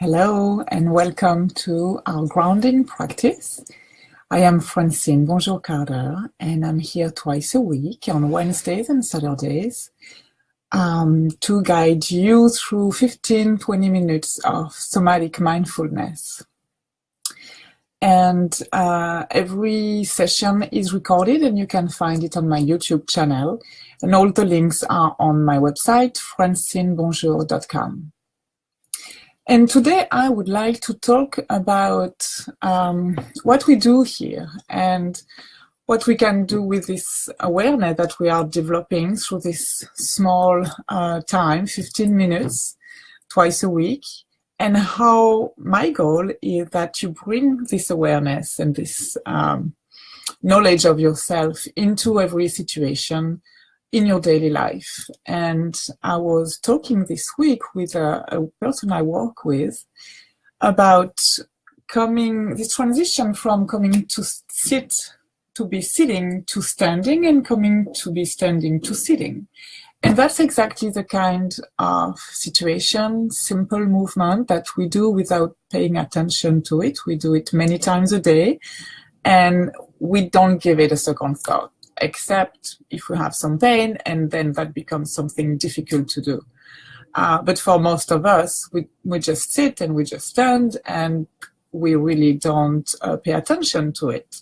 Hello and welcome to our grounding practice. I am Francine, Bonjour-Carter, and I'm here twice a week on Wednesdays and Saturdays to guide you through 15-20 minutes of somatic mindfulness. And every session is recorded and you can find it on my YouTube channel. And all the links are on my website, francinebonjour.com. And today I would like to talk about what we do here and what we can do with this awareness that we are developing through this small time, 15 minutes, twice a week, and how my goal is that you bring this awareness and this knowledge of yourself into every situation in your daily life. And I was talking this week with a person I work with about this transition from coming to sit, to be sitting, to standing, and coming to be standing to sitting. And that's exactly the kind of situation, simple movement that we do without paying attention to it. We do it many times a day, and we don't give it a second thought, except if we have some pain, and then that becomes something difficult to do. But for most of us, we just sit and we just stand, and we really don't pay attention to it.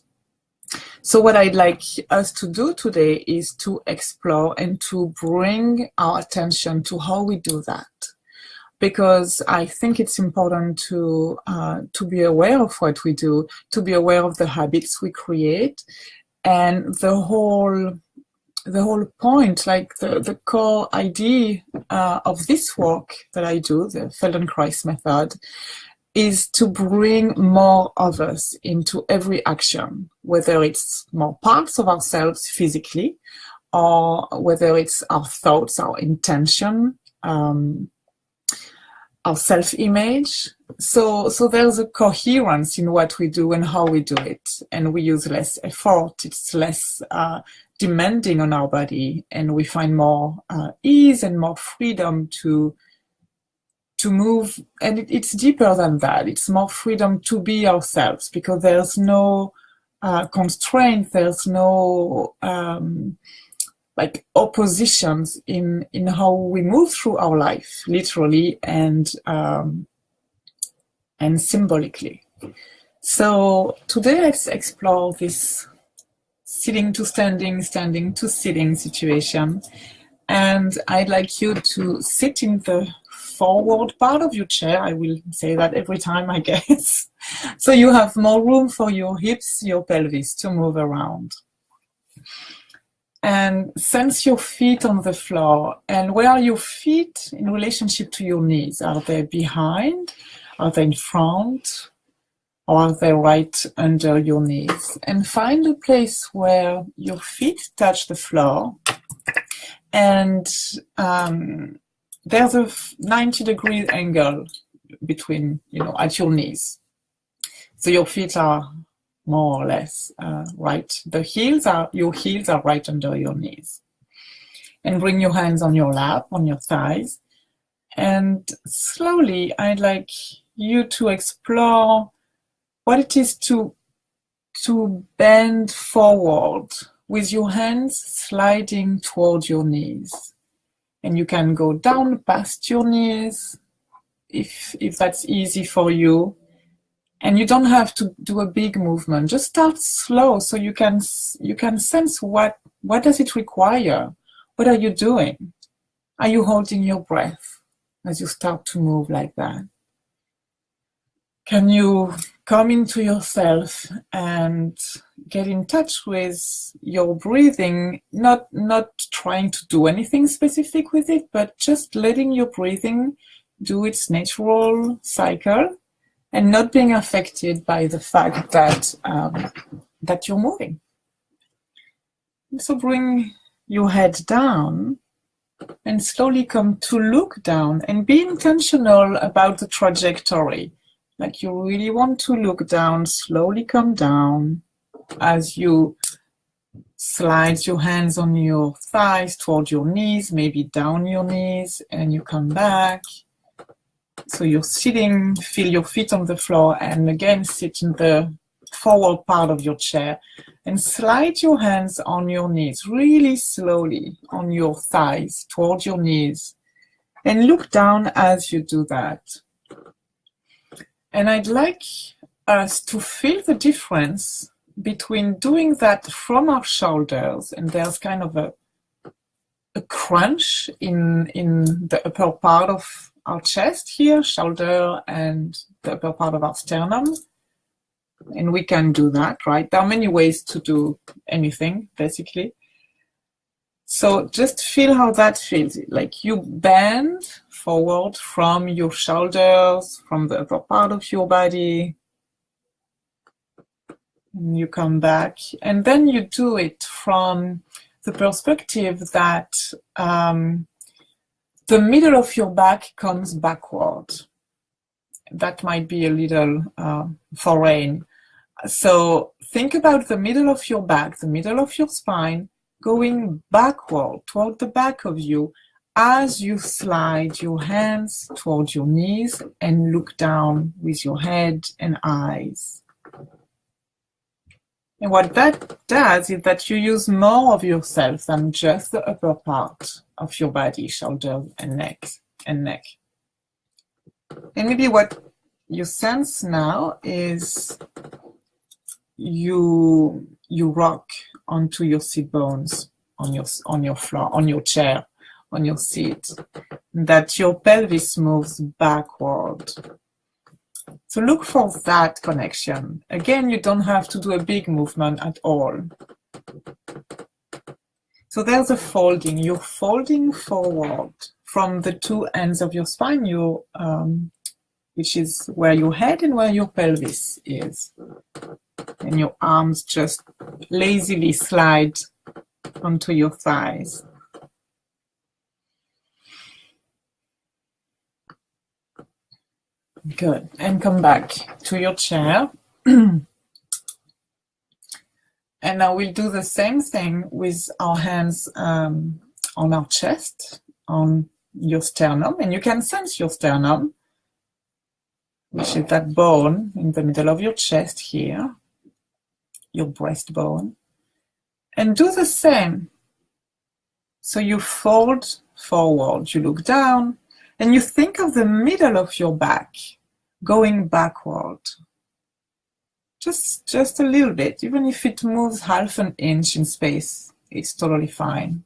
So what I'd like us to do today is to explore and to bring our attention to how we do that. Because I think it's important to be aware of what we do, to be aware of the habits we create, and the whole point, like the core idea of this work that I do, the Feldenkrais method, is to bring more of us into every action, whether it's more parts of ourselves physically, or whether it's our thoughts, our intention, our self-image. So there's a coherence in what we do and how we do it, and we use less effort. It's less demanding on our body, and we find more ease and more freedom to move. And it's deeper than that. It's more freedom to be ourselves, because there's no constraint. There's no like oppositions in how we move through our life, literally and symbolically. So today let's explore this sitting to standing, standing to sitting situation. And I'd like you to sit in the forward part of your chair. I will say that every time, I guess. So you have more room for your hips, your pelvis to move around. And sense your feet on the floor. And where are your feet in relationship to your knees? Are they behind? Are they in front? Or are they right under your knees? And find a place where your feet touch the floor. And there's a 90-degree angle between, at your knees. So your feet are more or less right. Your heels are right under your knees. And bring your hands on your lap, on your thighs. And slowly, I'd like you to explore what it is to bend forward with your hands sliding toward your knees. And you can go down past your knees if that's easy for you. And you don't have to do a big movement. Just start slow, so you can sense what does it require? What are you doing? Are you holding your breath as you start to move like that? Can you come into yourself and get in touch with your breathing, not trying to do anything specific with it, but just letting your breathing do its natural cycle and not being affected by the fact that you're moving. So bring your head down and slowly come to look down and be intentional about the trajectory. Like you really want to look down, slowly come down as you slide your hands on your thighs toward your knees, maybe down your knees, and you come back. So you're sitting, feel your feet on the floor, and again sit in the forward part of your chair and slide your hands on your knees really slowly on your thighs toward your knees, and look down as you do that. And I'd like us to feel the difference between doing that from our shoulders, and there's kind of a crunch in the upper part of our chest here, shoulder and the upper part of our sternum. And we can do that, right? There are many ways to do anything, basically. So just feel how that feels. Like you bend forward from your shoulders, from the upper part of your body. And you come back. And then you do it from the perspective that the middle of your back comes backward. That might be a little foreign. So think about the middle of your back, the middle of your spine, going backward toward the back of you as you slide your hands toward your knees and look down with your head and eyes. And what that does is that you use more of yourself than just the upper part of your body, shoulder and neck. And maybe what you sense now is you rock onto your seat bones, on your floor, on your chair, on your seat, that your pelvis moves backward. So look for that connection. Again, you don't have to do a big movement at all. So there's a folding. You're folding forward from the two ends of your spine, which is where your head and where your pelvis is. And your arms just lazily slide onto your thighs. Good. And come back to your chair. And now we'll do the same thing with our hands on our chest, on your sternum. And you can sense your sternum, which is that bone in the middle of your chest here, your breastbone. And do the same. So you fold forward, you look down, and you think of the middle of your back going backward. Just a little bit, even if it moves half an inch in space, it's totally fine.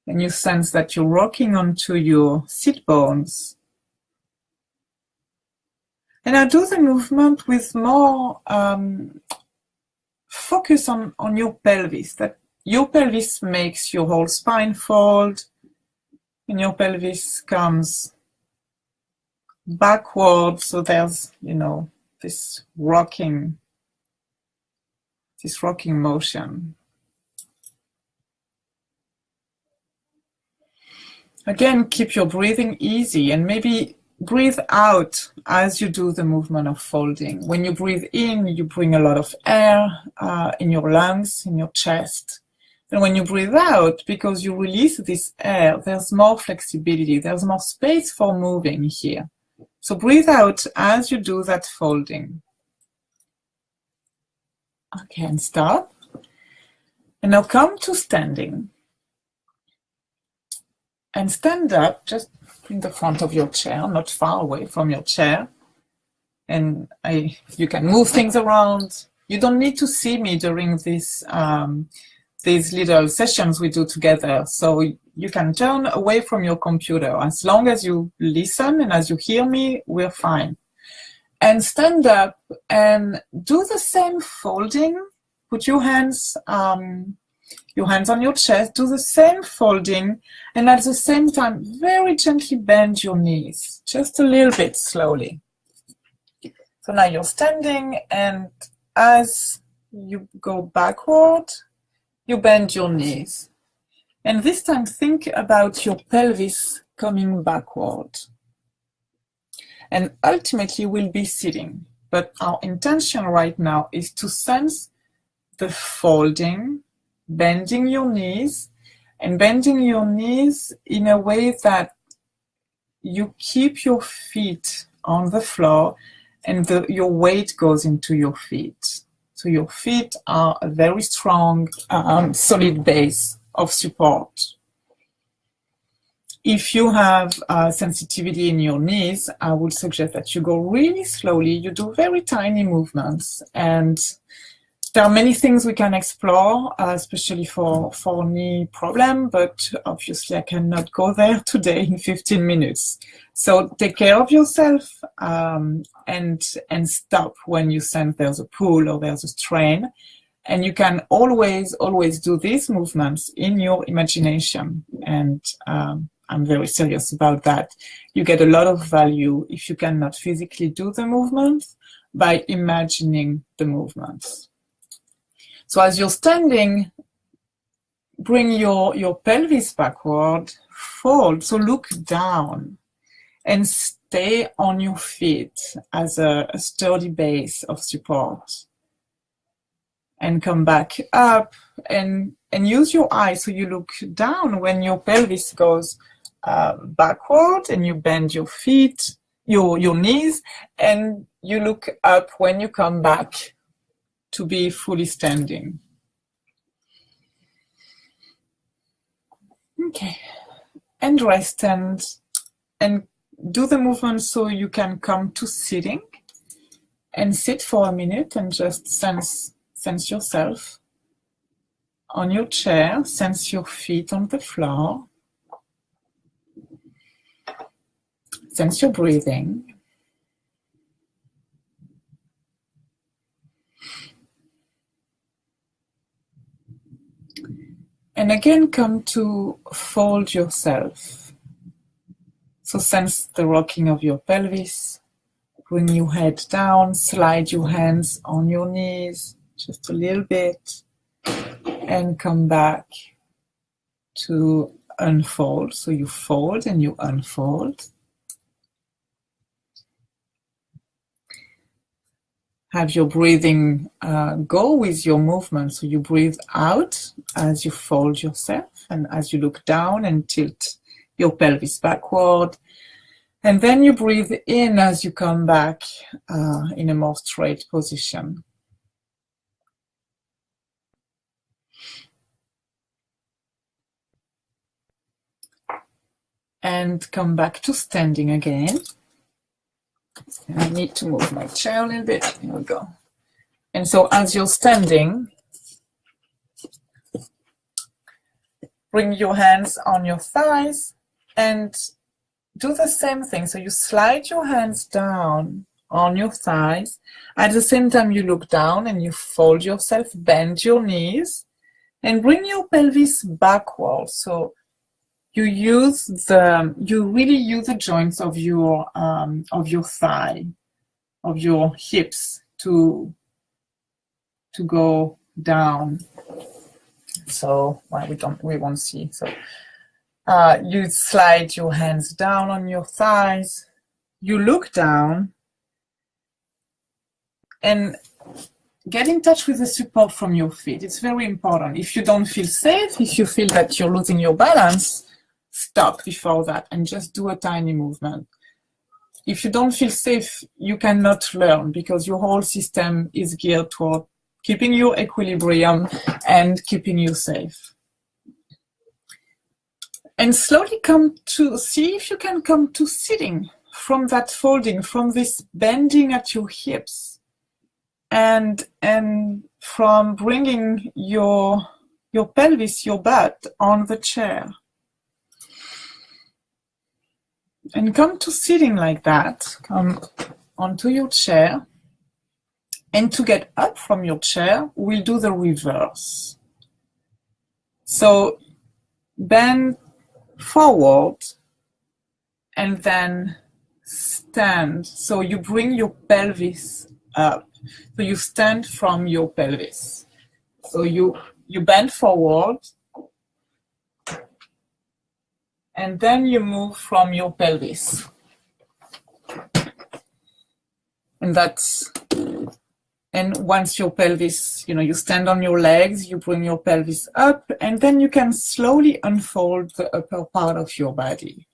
And you sense that you're rocking onto your sit bones. And I do the movement with more focus on your pelvis, that your pelvis makes your whole spine fold, and your pelvis comes backward, so there's, this rocking motion. Again, keep your breathing easy and maybe breathe out as you do the movement of folding. When you breathe in, you bring a lot of air in your lungs, in your chest. And when you breathe out, because you release this air, there's more flexibility, there's more space for moving here. So breathe out as you do that folding. Okay, and stop. And now come to standing. And stand up just in the front of your chair, not far away from your chair. And you can move things around. You don't need to see me during these little sessions we do together. So you can turn away from your computer. As long as you listen and as you hear me, we're fine. And stand up and do the same folding. Put your hands on your chest, do the same folding, and at the same time, very gently bend your knees, just a little bit slowly. So now you're standing, and as you go backward, you bend your knees. And this time, think about your pelvis coming backward. And ultimately, we'll be sitting. But our intention right now is to sense the folding, bending your knees, and bending your knees in a way that you keep your feet on the floor and your weight goes into your feet. So your feet are a very strong, solid base of support. If you have sensitivity in your knees, I would suggest that you go really slowly. You do very tiny movements, and there are many things we can explore, especially for knee problem, but obviously I cannot go there today in 15 minutes. So take care of yourself and stop when you sense there's a pull or there's a strain. And you can always do these movements in your imagination. And I'm very serious about that. You get a lot of value if you cannot physically do the movement by imagining the movements. So as you're standing, bring your pelvis backward, fold, so look down and stay on your feet as a sturdy base of support. And come back up and use your eyes so you look down when your pelvis goes backward, and you bend your feet, your knees, and you look up when you come back to be fully standing. Okay, and rest and do the movement so you can come to sitting and sit for a minute and just sense yourself on your chair, sense your feet on the floor, sense your breathing. And again, come to fold yourself. So sense the rocking of your pelvis. Bring your head down, slide your hands on your knees, just a little bit, and come back to unfold. So you fold and you unfold. Have your breathing go with your movement. So you breathe out as you fold yourself and as you look down and tilt your pelvis backward. And then you breathe in as you come back in a more straight position. And come back to standing again. I need to move my chair a little bit. Here we go. And so as you're standing, bring your hands on your thighs and do the same thing. So you slide your hands down on your thighs. At the same time, you look down and you fold yourself, bend your knees, and bring your pelvis backward. So you really use the joints of your thigh, of your hips to go down. So we won't see. So you slide your hands down on your thighs. You look down and get in touch with the support from your feet. It's very important. If you don't feel safe, if you feel that you're losing your balance, stop before that and just do a tiny movement. If you don't feel safe, you cannot learn because your whole system is geared toward keeping your equilibrium and keeping you safe. And slowly see if you can come to sitting from that folding, from this bending at your hips, and from bringing your pelvis, your butt on the chair. And come to sitting like that. Come onto your chair. And to get up from your chair, we'll do the reverse. So bend forward and then stand. So you bring your pelvis up. So you stand from your pelvis. So you bend forward and then you move from your pelvis. And once your pelvis, you stand on your legs, you bring your pelvis up, and then you can slowly unfold the upper part of your body.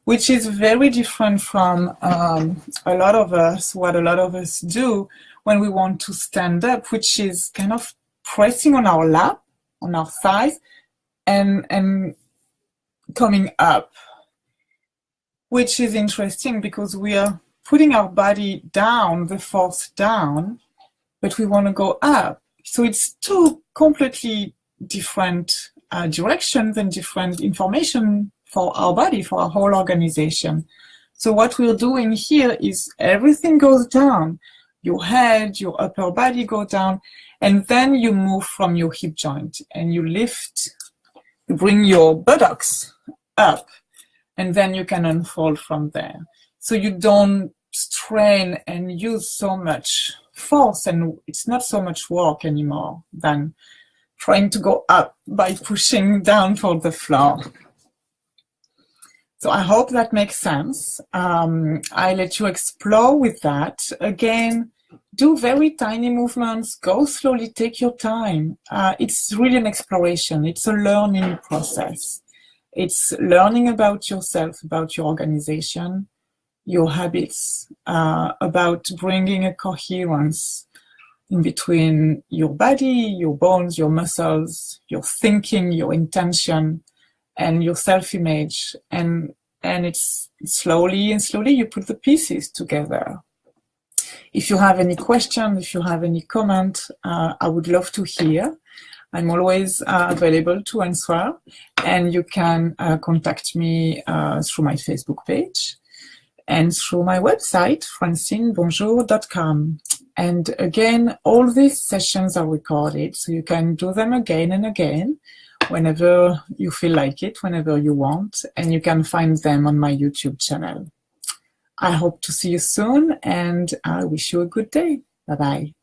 which is very different from what a lot of us do when we want to stand up, which is kind of pressing on our lap, on our thighs, and coming up, which is interesting because we are putting our body down, the force down, but we want to go up. So it's two completely different directions and different information for our body, for our whole organization. So what we're doing here is everything goes down. Your head, your upper body go down, and then you move from your hip joint and you lift, you bring your buttocks up, and then you can unfold from there. So you don't strain and use so much force, and it's not so much work anymore than trying to go up by pushing down for the floor. So I hope that makes sense. I let you explore with that. Again, do very tiny movements, go slowly, take your time. It's really an exploration. It's a learning process. It's learning about yourself, about your organization, your habits, about bringing a coherence in between your body, your bones, your muscles, your thinking, your intention, and your self-image. And it's slowly and slowly you put the pieces together. If you have any question, if you have any comment, I would love to hear. I'm always available to answer, and you can contact me through my Facebook page and through my website, francinebonjour.com. And again, all these sessions are recorded, so you can do them again and again, whenever you feel like it, whenever you want, and you can find them on my YouTube channel. I hope to see you soon, and I wish you a good day. Bye-bye.